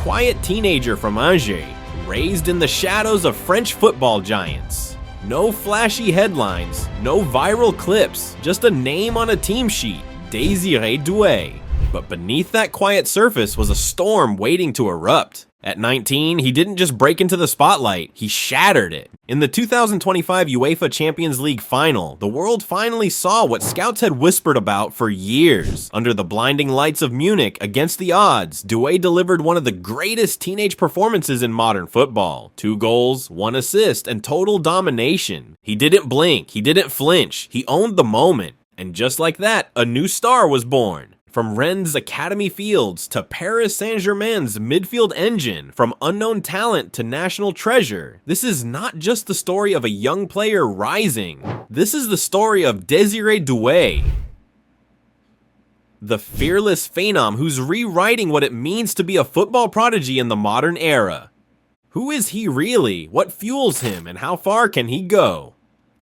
quiet teenager from Angers, raised in the shadows of French football giants. No flashy headlines, no viral clips, just a name on a team sheet, Désiré Doué. But beneath that quiet surface was a storm waiting to erupt. At 19, he didn't just break into the spotlight, he shattered it. In the 2025 UEFA Champions League final, the world finally saw what scouts had whispered about for years. Under the blinding lights of Munich, against the odds, Doué delivered one of the greatest teenage performances in modern football. 2 goals, 1 assist, and total domination. He didn't blink, he didn't flinch, he owned the moment. And just like that, a new star was born. From Rennes' academy fields to Paris Saint-Germain's midfield engine, from unknown talent to national treasure, this is not just the story of a young player rising. This is the story of Désiré Doué, the fearless phenom who's rewriting what it means to be a football prodigy in the modern era. Who is he really? What fuels him? And how far can he go?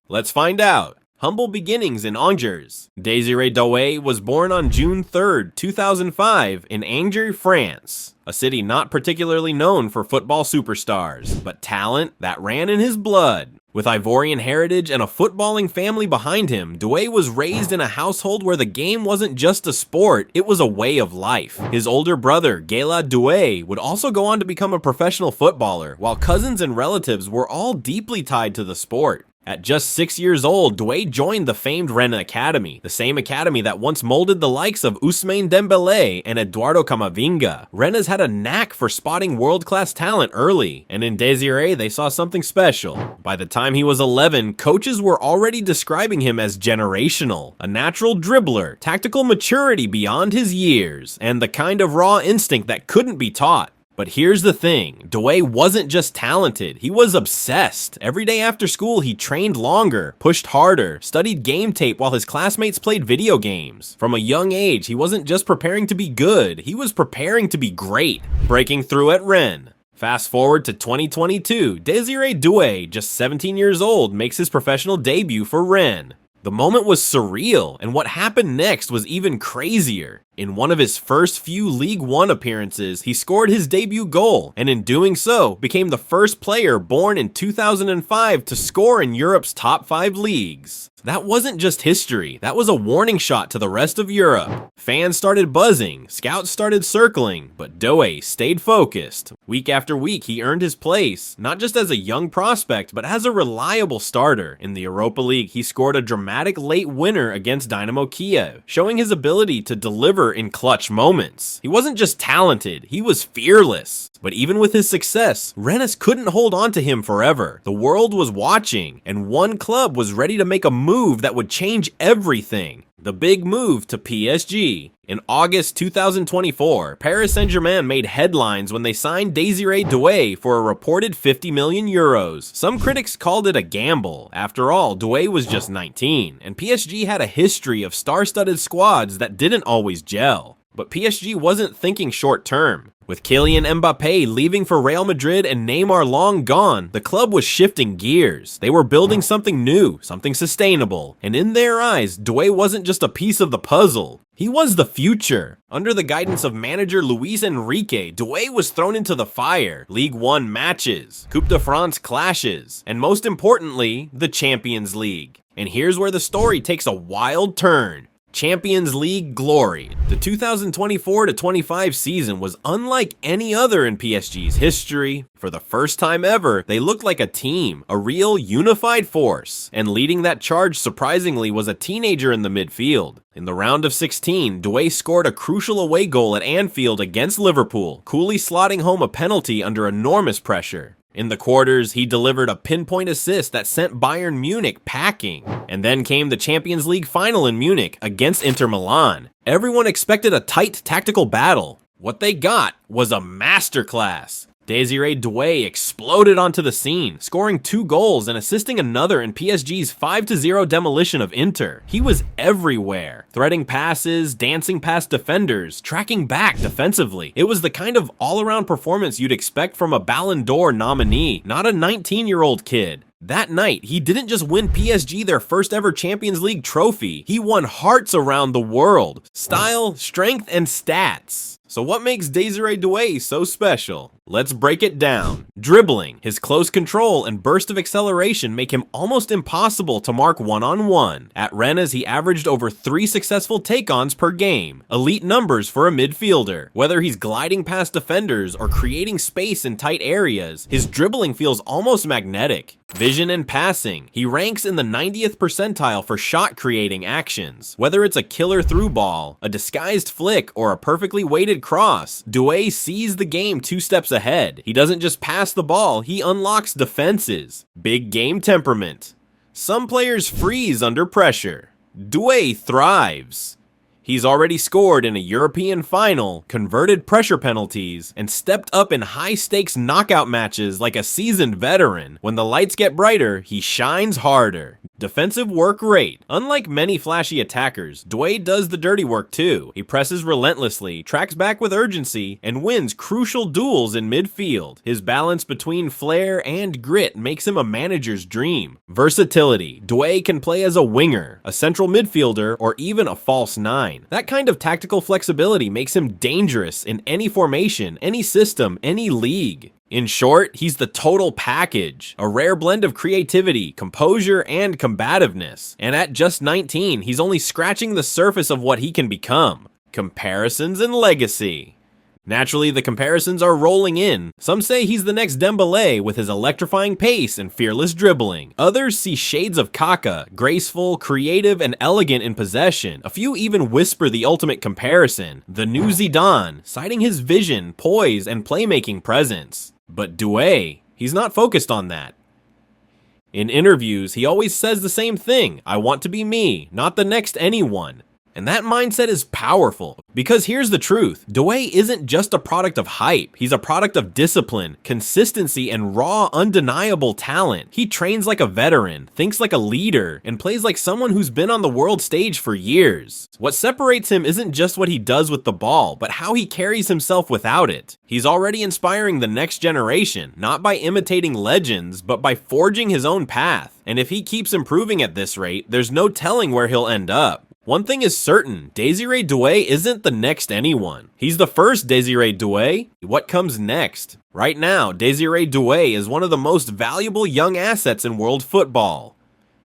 Let's find out. Humble beginnings in Angers. Désiré Doué was born on June 3, 2005 in Angers, France, a city not particularly known for football superstars, but talent that ran in his blood. With Ivorian heritage and a footballing family behind him, Doué was raised in a household where the game wasn't just a sport, it was a way of life. His older brother, Gélard Doué, would also go on to become a professional footballer, while cousins and relatives were all deeply tied to the sport. At just 6 years old, Doué joined the famed Rennes Academy, the same academy that once molded the likes of Ousmane Dembélé and Eduardo Camavinga. Rennes had a knack for spotting world-class talent early, and in Désiré they saw something special. By the time he was 11, coaches were already describing him as generational, a natural dribbler, tactical maturity beyond his years, and the kind of raw instinct that couldn't be taught. But here's the thing, Doué wasn't just talented, he was obsessed. Every day after school he trained longer, pushed harder, studied game tape while his classmates played video games. From a young age, he wasn't just preparing to be good, he was preparing to be great. Breaking through at Rennes. Fast forward to 2022, Désiré Doué, just 17 years old, makes his professional debut for Rennes. The moment was surreal, and what happened next was even crazier. In one of his first few Ligue 1 appearances, he scored his debut goal, and in doing so, became the first player born in 2005 to score in Europe's top 5 leagues. That wasn't just history, that was a warning shot to the rest of Europe. Fans started buzzing, scouts started circling, but Doué stayed focused. Week after week, he earned his place, not just as a young prospect, but as a reliable starter. In the Europa League, he scored a dramatic late winner against Dynamo Kiev, showing his ability to deliver in clutch moments. He wasn't just talented, he was fearless. But even with his success, Rennes couldn't hold on to him forever. The world was watching, and one club was ready to make a move that would change everything. The big move to PSG. In August 2024, Paris Saint-Germain made headlines when they signed Désiré Doué for a reported 50 million euros. Some critics called it a gamble. After all, Doué was just 19, and PSG had a history of star-studded squads that didn't always gel. But PSG wasn't thinking short-term. With Kylian Mbappé leaving for Real Madrid and Neymar long gone, the club was shifting gears. They were building something new, something sustainable. And in their eyes, Doué wasn't just a piece of the puzzle. He was the future. Under the guidance of manager Luis Enrique, Doué was thrown into the fire. Ligue 1 matches, Coupe de France clashes, and most importantly, the Champions League. And here's where the story takes a wild turn. Champions League glory. The 2024-25 season was unlike any other in PSG's history. For the first time ever, they looked like a team, a real unified force. And leading that charge surprisingly was a teenager in the midfield. In the round of 16, Doué scored a crucial away goal at Anfield against Liverpool, coolly slotting home a penalty under enormous pressure. In the quarters, he delivered a pinpoint assist that sent Bayern Munich packing. And then came the Champions League final in Munich against Inter Milan. Everyone expected a tight tactical battle. What they got was a masterclass. Désiré Doué exploded onto the scene, scoring 2 goals and assisting another in PSG's 5-0 demolition of Inter. He was everywhere, threading passes, dancing past defenders, tracking back defensively. It was the kind of all-around performance you'd expect from a Ballon d'Or nominee, not a 19-year-old kid. That night, he didn't just win PSG their first ever Champions League trophy, he won hearts around the world. Style, strength, and stats. So what makes Désiré Doué so special? Let's break it down. Dribbling. His close control and burst of acceleration make him almost impossible to mark one-on-one. At Rennes, he averaged over 3 successful take-ons per game. Elite numbers for a midfielder. Whether he's gliding past defenders or creating space in tight areas, his dribbling feels almost magnetic. Vision and passing. He ranks in the 90th percentile for shot-creating actions. Whether it's a killer through ball, a disguised flick, or a perfectly weighted cross, Doué sees the game 2 steps ahead. He doesn't just pass the ball, he unlocks defenses. Big game temperament. Some players freeze under pressure. Doué thrives. He's already scored in a European final, converted pressure penalties, and stepped up in high-stakes knockout matches like a seasoned veteran. When the lights get brighter, he shines harder. Defensive work rate. Unlike many flashy attackers, Doué does the dirty work too. He presses relentlessly, tracks back with urgency, and wins crucial duels in midfield. His balance between flair and grit makes him a manager's dream. Versatility. Doué can play as a winger, a central midfielder, or even a false 9. That kind of tactical flexibility makes him dangerous in any formation, any system, any league. In short, he's the total package, a rare blend of creativity, composure, and combativeness. And at just 19, he's only scratching the surface of what he can become. Comparisons and legacy. Naturally, the comparisons are rolling in. Some say he's the next Dembélé with his electrifying pace and fearless dribbling. Others see shades of Kaká, graceful, creative, and elegant in possession. A few even whisper the ultimate comparison, the new Zidane, citing his vision, poise, and playmaking presence. But Doué, he's not focused on that. In interviews, he always says the same thing, I want to be me, not the next anyone. And that mindset is powerful, because here's the truth. Doué isn't just a product of hype. He's a product of discipline, consistency, and raw, undeniable talent. He trains like a veteran, thinks like a leader, and plays like someone who's been on the world stage for years. What separates him isn't just what he does with the ball, but how he carries himself without it. He's already inspiring the next generation, not by imitating legends, but by forging his own path. And if he keeps improving at this rate, there's no telling where he'll end up. One thing is certain, Désiré Doué isn't the next anyone. He's the first Désiré Doué. What comes next? Right now, Désiré Doué is one of the most valuable young assets in world football.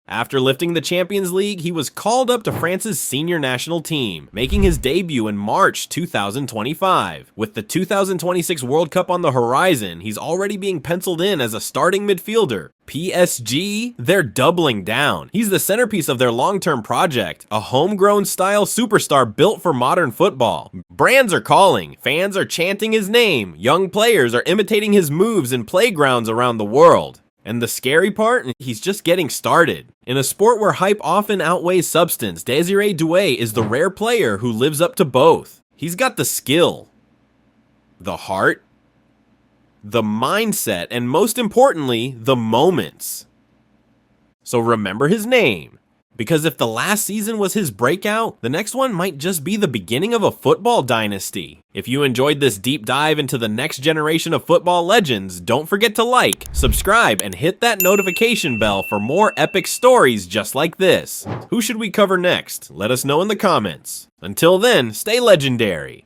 After lifting the Champions League, he was called up to France's senior national team, making his debut in March 2025. With the 2026 World Cup on the horizon, he's already being penciled in as a starting midfielder. PSG, they're doubling down. He's the centerpiece of their long-term project, a homegrown style superstar built for modern football. Brands are calling, fans are chanting his name, young players are imitating his moves in playgrounds around the world. And the scary part, he's just getting started. In a sport where hype often outweighs substance, Désiré Doué is the rare player who lives up to both. He's got the skill, the heart, the mindset, and most importantly, the moments. So remember his name, because if the last season was his breakout, the next one might just be the beginning of a football dynasty. If you enjoyed this deep dive into the next generation of football legends, don't forget to like, subscribe, and hit that notification bell for more epic stories just like this. Who should we cover next? Let us know in the comments. Until then, stay legendary.